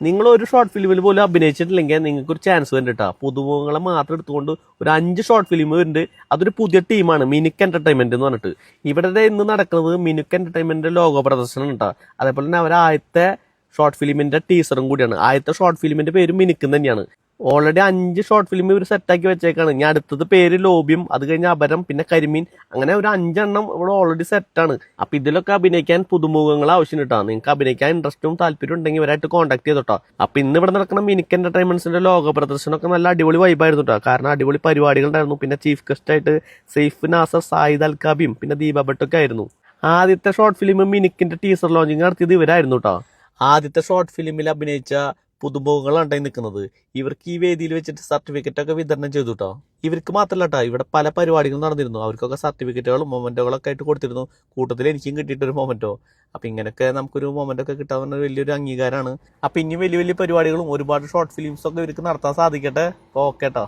നിങ്ങൾ ഒരു ഷോർട്ട് ഫിലിമിൽ പോലും അഭിനയിച്ചിട്ടില്ലെങ്കിൽ നിങ്ങൾക്ക് ഒരു ചാൻസ് വരുന്നുണ്ട്. പുതുമുഖങ്ങളെ മാത്രം എടുത്തുകൊണ്ട് ഒരു 5 ഷോർട്ട് ഫിലിം വരുന്നുണ്ട്. അതൊരു പുതിയ ടീമാണ് മിനുക്ക് എന്റർടൈൻമെന്റ് എന്ന് പറഞ്ഞിട്ട്. ഇവിടെ ഇന്ന് നടക്കുന്നത് മിനുക്ക് എന്റർടൈൻമെന്റിന്റെ ലോഗോ പ്രദർശനം ഉണ്ടാ. അതേപോലെ തന്നെ അവർ ആദ്യത്തെ ഷോർട്ട് ഫിലിമിന്റെ ടീസറും കൂടിയാണ്. ആദ്യത്തെ ഷോർട്ട് ഫിലിമിന്റെ പേര് മിനുക്ക് തന്നെയാണ്. ഓൾറെഡി 5 ഷോർട്ട് ഫിലിം ഇവർ സെറ്റാക്കി വെച്ചേക്കാണ്. ഇനി അടുത്തത് പേര് ലോബിയും, അത് കഴിഞ്ഞ അപരം, പിന്നെ കരിമീൻ, അങ്ങനെ ഒരു 5 എണ്ണം ഇവിടെ ഓൾറെഡി സെറ്റാണ്. അപ്പൊ ഇതിലൊക്കെ അഭിനയിക്കാൻ പുതുമുഖങ്ങൾ ആവശ്യം കിട്ടാ. നിങ്ങൾക്ക് അഭിനയിക്കാൻ ഇൻട്രസ്റ്റും താല്പര്യം ഉണ്ടെങ്കിൽ ഇവരായിട്ട് കോൺടാക്ട് ചെയ്തോട്ടോ. അപ്പൊ ഇന്ന് ഇവിടെ നടക്കുന്ന മിനിക്ക് എന്റർടൈൻമെന്റ്സിന്റെ ലോഗോ പ്രദർശനമൊക്കെ നല്ല അടിപൊളി വൈബായിരുന്നു കേട്ടോ. കാരണം അടിപൊളി പരിപാടികൾ ഉണ്ടായിരുന്നു. പിന്നെ ചീഫ് ഗസ്റ്റ് ആയിട്ട് സെയ്ഫ് നാസർ, സായിദ് അൽക്കാബിയും പിന്നെ ദീപ ഭട്ടൊക്കെ ആയിരുന്നു. ആദ്യത്തെ ഷോർട്ട് ഫിലിം മിനിക്കിന്റെ ടീസർ ലോഞ്ചിങ് നടത്തിയത് ഇവരായിരുന്നു കേട്ടോ. ആദ്യത്തെ ഷോർട്ട് ഫിലിമിൽ അഭിനയിച്ച പുതുമുഖങ്ങളാണ് നിൽക്കുന്നത്. ഇവർക്ക് ഈ വേദിയിൽ വെച്ചിട്ട് സർട്ടിഫിക്കറ്റ് ഒക്കെ വിതരണം ചെയ്തു കേട്ടോ. ഇവർക്ക് മാത്രമല്ല കേട്ടോ, ഇവിടെ പല പരിപാടികളും നടന്നിരുന്നു. അവർക്കൊക്കെ സർട്ടിഫിക്കറ്റുകളും മൊമെന്റോകളൊക്കെ ആയിട്ട് കൊടുത്തിരുന്നു. കൂട്ടത്തിൽ എനിക്കും കിട്ടിയിട്ടൊരു മൊമെന്റോ. അപ്പൊ ഇങ്ങനെയൊക്കെ നമുക്കൊരു മൊമെന്റ് ഒക്കെ കിട്ടാൻ വലിയൊരു അംഗീകാരമാണ്. അപ്പൊ ഇനി വലിയ വലിയ പരിപാടികളും ഒരുപാട് ഷോർട്ട് ഫിലിംസ് ഒക്കെ ഇവർക്ക് നടത്താൻ സാധിക്കട്ടെ. ഓക്കെ കേട്ടോ.